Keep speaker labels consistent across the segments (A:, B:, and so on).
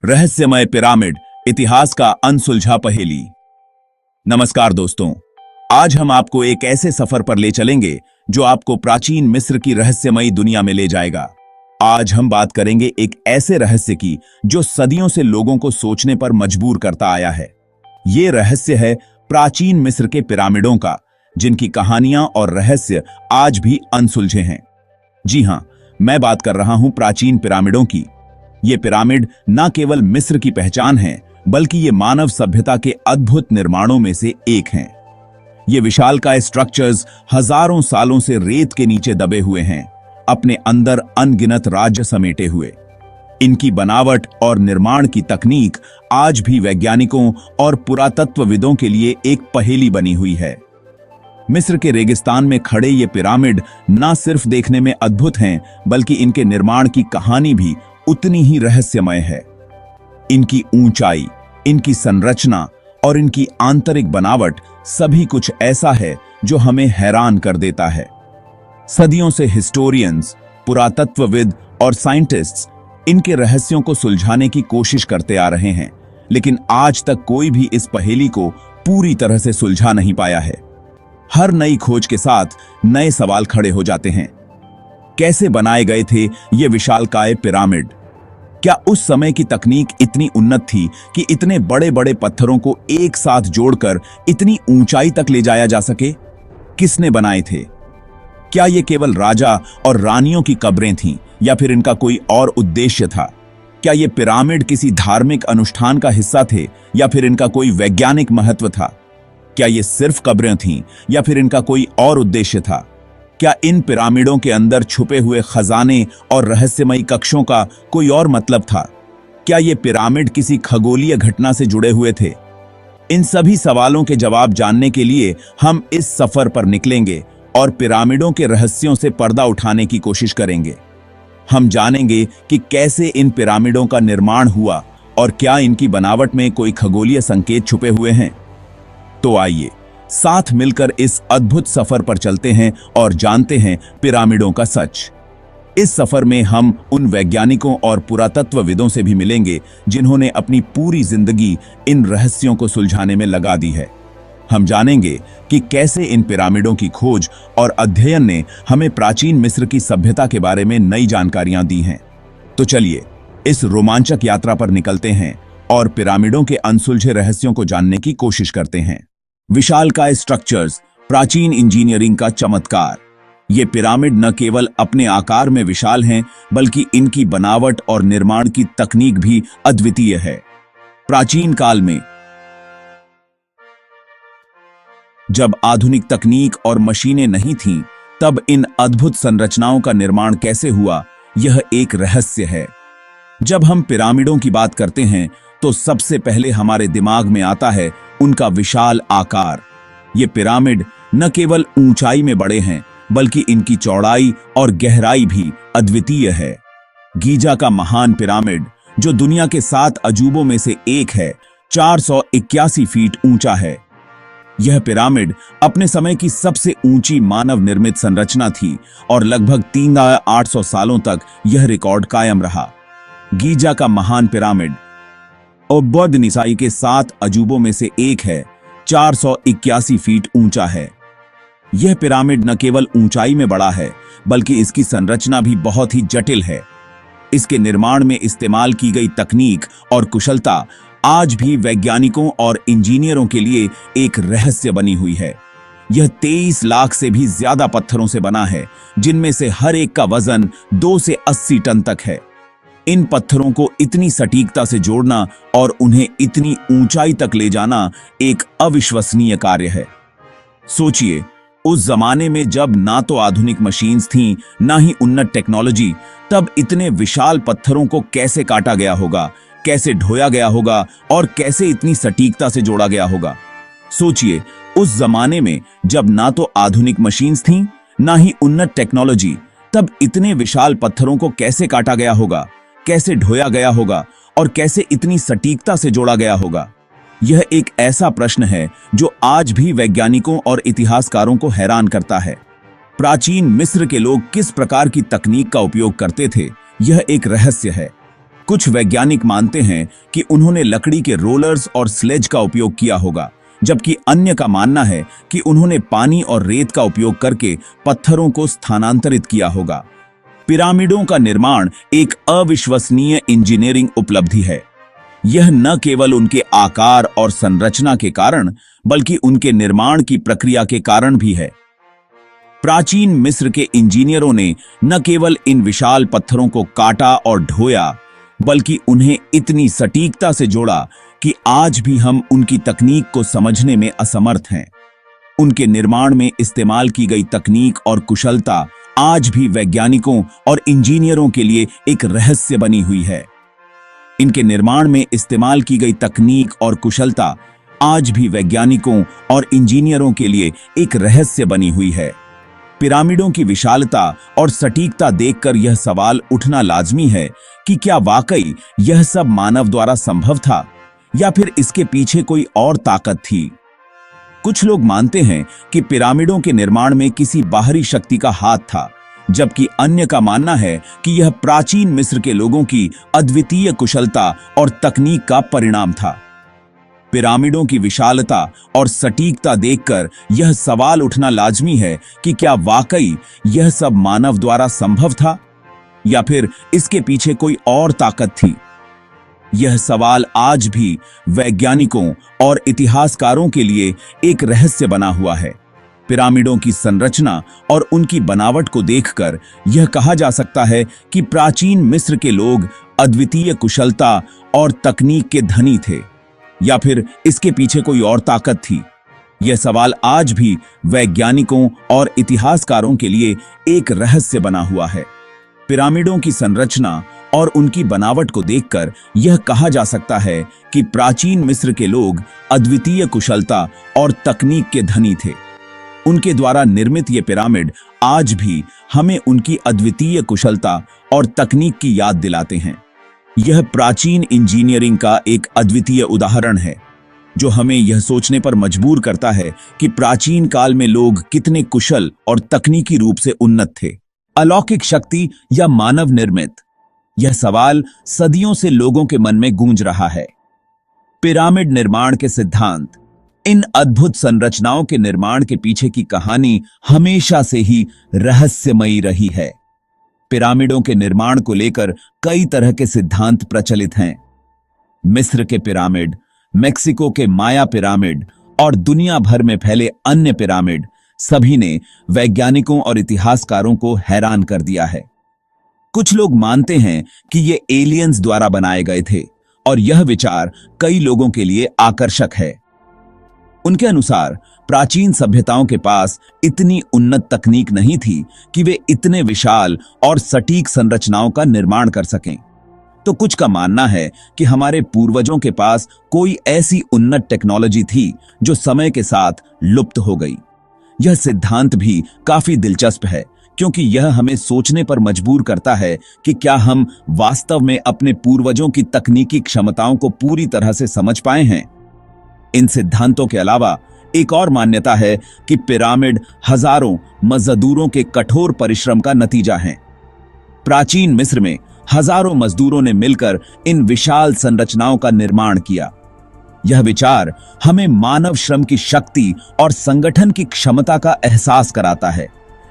A: रहस्यमय पिरामिड, इतिहास का अनसुलझा पहेली। नमस्कार दोस्तों, आज हम आपको एक ऐसे सफर पर ले चलेंगे जो आपको प्राचीन मिस्र की रहस्यमयी दुनिया में ले जाएगा। आज हम बात करेंगे एक ऐसे रहस्य की जो सदियों से लोगों को सोचने पर मजबूर करता आया है। ये रहस्य है प्राचीन मिस्र के पिरामिडों का, जिनकी कहानियां और रहस्य आज भी अनसुलझे हैं। जी हां, मैं बात कर रहा हूं प्राचीन पिरामिडों की। ये पिरामिड न केवल मिस्र की पहचान है, बल्कि ये मानव सभ्यता के अद्भुत निर्माणों में से एक हैं। ये विशालकाय स्ट्रक्चर्स हजारों सालों से रेत के नीचे दबे हुए हैं, अपने अंदर अनगिनत राज्य समेटे हुए। इनकी बनावट और निर्माण की तकनीक आज भी वैज्ञानिकों और पुरातत्वविदों के लिए एक पहेली बनी हुई है। मिस्र के रेगिस्तान में खड़े ये पिरामिड न सिर्फ देखने में अद्भुत हैं, बल्कि इनके निर्माण की कहानी भी उतनी ही रहस्यमय है। इनकी ऊंचाई, इनकी संरचना और इनकी आंतरिक बनावट सभी कुछ ऐसा है जो हमें हैरान कर देता है। सदियों से हिस्टोरियंस, पुरातत्वविद और साइंटिस्ट्स इनके रहस्यों को सुलझाने की कोशिश करते आ रहे हैं, लेकिन आज तक कोई भी इस पहेली को पूरी तरह से सुलझा नहीं पाया है। हर नई खोज के साथ नए सवाल खड़े हो जाते हैं। कैसे बनाए गए थे ये विशालकाय पिरामिड? क्या उस समय की तकनीक इतनी उन्नत थी कि इतने बड़े बड़े पत्थरों को एक साथ जोड़कर इतनी ऊंचाई तक ले जाया जा सके? किसने बनाए थे? क्या ये केवल राजा और रानियों की कब्रें थीं, या फिर इनका कोई और उद्देश्य था? क्या ये पिरामिड किसी धार्मिक अनुष्ठान का हिस्सा थे, या फिर इनका कोई वैज्ञानिक महत्व था? क्या ये सिर्फ कब्रें थीं, या फिर इनका कोई और उद्देश्य था? क्या इन पिरामिडों के अंदर छुपे हुए खजाने और रहस्यमयी कक्षों का कोई और मतलब था? क्या ये पिरामिड किसी खगोलीय घटना से जुड़े हुए थे? इन सभी सवालों के जवाब जानने के लिए हम इस सफर पर निकलेंगे और पिरामिडों के रहस्यों से पर्दा उठाने की कोशिश करेंगे। हम जानेंगे कि कैसे इन पिरामिडों का निर्माण हुआ और क्या इनकी बनावट में कोई खगोलीय संकेत छुपे हुए हैं। तो आइए साथ मिलकर इस अद्भुत सफर पर चलते हैं और जानते हैं पिरामिडों का सच। इस सफर में हम उन वैज्ञानिकों और पुरातत्वविदों से भी मिलेंगे जिन्होंने अपनी पूरी जिंदगी इन रहस्यों को सुलझाने में लगा दी है। हम जानेंगे कि कैसे इन पिरामिडों की खोज और अध्ययन ने हमें प्राचीन मिस्र की सभ्यता के बारे में नई जानकारियां दी हैं। तो चलिए इस रोमांचक यात्रा पर निकलते हैं और पिरामिडों के अनसुलझे रहस्यों को जानने की कोशिश करते हैं। विशालकाय स्ट्रक्चर्स, प्राचीन इंजीनियरिंग का चमत्कार। ये पिरामिड न केवल अपने आकार में विशाल हैं, बल्कि इनकी बनावट और निर्माण की तकनीक भी अद्वितीय है। प्राचीन काल में जब आधुनिक तकनीक और मशीनें नहीं थीं, तब इन अद्भुत संरचनाओं का निर्माण कैसे हुआ, यह एक रहस्य है। जब हम पिरामिडों की बात करते हैं तो सबसे पहले हमारे दिमाग में आता है उनका विशाल आकार। ये पिरामिड न केवल ऊंचाई में बड़े हैं, बल्कि इनकी चौड़ाई और गहराई भी अद्वितीय है। गीजा का महान पिरामिड, जो दुनिया के 7 अजूबों में से एक है, 481 फीट ऊंचा है। यह पिरामिड अपने समय की सबसे ऊंची मानव निर्मित संरचना थी और लगभग 3800 सालों तक यह रिकॉर्ड कायम रहा। गीजा का महान पिरामिड बौद्ध निसाई के 7 अजूबों में से एक है, 481 फीट ऊंचा है। यह पिरामिड न केवल ऊंचाई में बड़ा है, बल्कि इसकी संरचना भी बहुत ही जटिल है। इसके निर्माण में इस्तेमाल की गई तकनीक और कुशलता आज भी वैज्ञानिकों और इंजीनियरों के लिए एक रहस्य बनी हुई है। यह 23 लाख से भी ज्यादा पत्थरों से बना है, जिनमें से हर एक का वजन 2 से 80 टन तक है। इन पत्थरों को इतनी सटीकता से जोड़ना और उन्हें इतनी ऊंचाई तक ले जाना एक अविश्वसनीय कार्य है। सोचिए, उस जमाने में जब ना तो आधुनिक मशीन्स थीं, ना ही उन्नत टेक्नोलॉजी, तब इतने विशाल पत्थरों को कैसे काटा गया होगा, कैसे ढोया गया होगा और कैसे इतनी सटीकता से जोड़ा गया होगा। सोचिए, उस जमाने में जब ना तो आधुनिक मशीन्स थीं, ना ही उन्नत टेक्नोलॉजी, तब इतने विशाल पत्थरों को कैसे काटा गया होगा, कैसे ढोया गया होगा और कैसे इतनी सटीकता से जोड़ा गया होगा। यह एक ऐसा प्रश्न है जो आज भी वैज्ञानिकों और इतिहासकारों को हैरान करता है। प्राचीन मिस्र के लोग किस प्रकार की तकनीक का उपयोग करते थे, यह एक रहस्य है। कुछ वैज्ञानिक मानते हैं कि उन्होंने लकड़ी के रोलर्स और स्लेज का उपयोग किया होगा, जबकि अन्य का मानना है कि उन्होंने पानी और रेत का उपयोग करके पत्थरों को स्थानांतरित किया होगा। पिरामिडों का निर्माण एक अविश्वसनीय इंजीनियरिंग उपलब्धि है। यह न केवल उनके आकार और संरचना के कारण, बल्कि उनके निर्माण की प्रक्रिया के कारण भी है। प्राचीन मिस्र के इंजीनियरों ने न केवल इन विशाल पत्थरों को काटा और ढोया, बल्कि उन्हें इतनी सटीकता से जोड़ा कि आज भी हम उनकी तकनीक को समझने में असमर्थ हैं। उनके निर्माण में इस्तेमाल की गई तकनीक और कुशलता आज भी वैज्ञानिकों और इंजीनियरों के लिए एक रहस्य बनी हुई है। इनके निर्माण में इस्तेमाल की गई तकनीक और कुशलता आज भी वैज्ञानिकों और इंजीनियरों के लिए एक रहस्य बनी हुई है। पिरामिडों की विशालता और सटीकता देखकर यह सवाल उठना लाजमी है कि क्या वाकई यह सब मानव द्वारा संभव था, या फिर इसके पीछे कोई और ताकत थी। कुछ लोग मानते हैं कि पिरामिडों के निर्माण में किसी बाहरी शक्ति का हाथ था, जबकि अन्य का मानना है कि यह प्राचीन मिस्र के लोगों की अद्वितीय कुशलता और तकनीक का परिणाम था। पिरामिडों की विशालता और सटीकता देखकर यह सवाल उठना लाजमी है कि क्या वाकई यह सब मानव द्वारा संभव था, या फिर इसके पीछे कोई और ताकत थी। यह सवाल आज भी वैज्ञानिकों और इतिहासकारों के लिए एक रहस्य बना हुआ है। पिरामिडों की संरचना और उनकी बनावट को देखकर यह कहा जा सकता है कि प्राचीन मिस्र के लोग अद्वितीय कुशलता और तकनीक के धनी थे, या फिर इसके पीछे कोई और ताकत थी। यह सवाल आज भी वैज्ञानिकों और इतिहासकारों के लिए एक रहस्य बना हुआ है। पिरामिडों की संरचना और उनकी बनावट को देखकर यह कहा जा सकता है कि प्राचीन मिस्र के लोग अद्वितीय कुशलता और तकनीक के धनी थे। उनके द्वारा निर्मित ये पिरामिड आज भी हमें उनकी अद्वितीय कुशलता और तकनीक की याद दिलाते हैं। यह प्राचीन इंजीनियरिंग का एक अद्वितीय उदाहरण है, जो हमें यह सोचने पर मजबूर करता है कि प्राचीन काल में लोग कितने कुशल और तकनीकी रूप से उन्नत थे। अलौकिक शक्ति या मानव निर्मित, यह सवाल सदियों से लोगों के मन में गूंज रहा है। पिरामिड निर्माण के सिद्धांत, इन अद्भुत संरचनाओं के निर्माण के पीछे की कहानी हमेशा से ही रहस्यमयी रही है। पिरामिडों के निर्माण को लेकर कई तरह के सिद्धांत प्रचलित हैं। मिस्र के पिरामिड, मेक्सिको के माया पिरामिड और दुनिया भर में फैले अन्य पिरामिड, सभी ने वैज्ञानिकों और इतिहासकारों को हैरान कर दिया है। कुछ लोग मानते हैं कि ये एलियंस द्वारा बनाए गए थे, और यह विचार कई लोगों के लिए आकर्षक है। उनके अनुसार प्राचीन सभ्यताओं के पास इतनी उन्नत तकनीक नहीं थी कि वे इतने विशाल और सटीक संरचनाओं का निर्माण कर सकें। तो कुछ का मानना है कि हमारे पूर्वजों के पास कोई ऐसी उन्नत टेक्नोलॉजी थी जो समय के साथ लुप्त हो गई। यह सिद्धांत भी काफी दिलचस्प है, क्योंकि यह हमें सोचने पर मजबूर करता है कि क्या हम वास्तव में अपने पूर्वजों की तकनीकी क्षमताओं को पूरी तरह से समझ पाए हैं। इन सिद्धांतों के अलावा एक और मान्यता है कि पिरामिड हजारों मजदूरों के कठोर परिश्रम का नतीजा है। प्राचीन मिस्र में हजारों मजदूरों ने मिलकर इन विशाल संरचनाओं का निर्माण किया। यह विचार हमें मानव श्रम की शक्ति और संगठन की क्षमता का एहसास कराता है।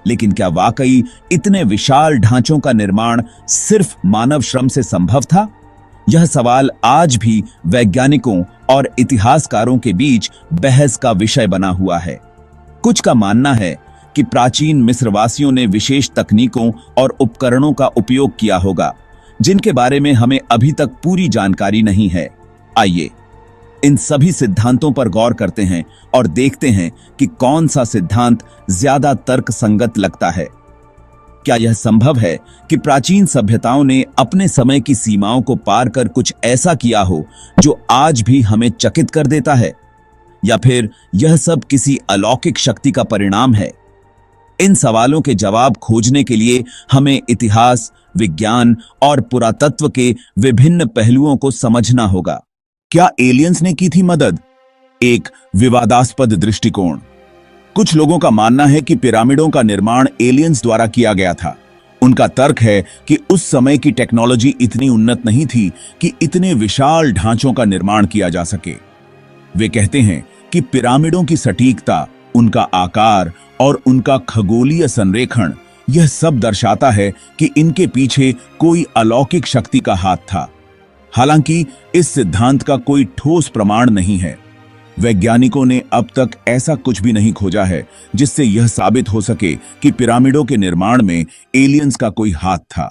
A: लेकिन क्या वाकई इतने विशाल ढांचों का निर्माण सिर्फ मानव श्रम से संभव था? यह सवाल आज भी वैज्ञानिकों और इतिहासकारों के बीच बहस का विषय बना हुआ है। कुछ का मानना है कि प्राचीन मिस्रवासियों ने विशेष तकनीकों और उपकरणों का उपयोग किया होगा, जिनके बारे में हमें अभी तक पूरी जानकारी नहीं है। आइए इन सभी सिद्धांतों पर गौर करते हैं और देखते हैं कि कौन सा सिद्धांत ज्यादा तर्कसंगत लगता है। क्या यह संभव है कि प्राचीन सभ्यताओं ने अपने समय की सीमाओं को पार कर कुछ ऐसा किया हो जो आज भी हमें चकित कर देता है, या फिर यह सब किसी अलौकिक शक्ति का परिणाम है? इन सवालों के जवाब खोजने के लिए हमें इतिहास, विज्ञान और पुरातत्व के विभिन्न पहलुओं को समझना होगा। क्या एलियंस ने की थी मदद? एक विवादास्पद दृष्टिकोण। कुछ लोगों का मानना है कि पिरामिडों का निर्माण एलियंस द्वारा किया गया था। उनका तर्क है कि उस समय की टेक्नोलॉजी इतनी उन्नत नहीं थी कि इतने विशाल ढांचों का निर्माण किया जा सके। वे कहते हैं कि पिरामिडों की सटीकता, उनका आकार और उनका खगोलीय संरेखण, यह सब दर्शाता है कि इनके पीछे कोई अलौकिक शक्ति का हाथ था। हालांकि इस सिद्धांत का कोई ठोस प्रमाण नहीं है। वैज्ञानिकों ने अब तक ऐसा कुछ भी नहीं खोजा है जिससे यह साबित हो सके कि पिरामिडों के निर्माण में एलियंस का कोई हाथ था।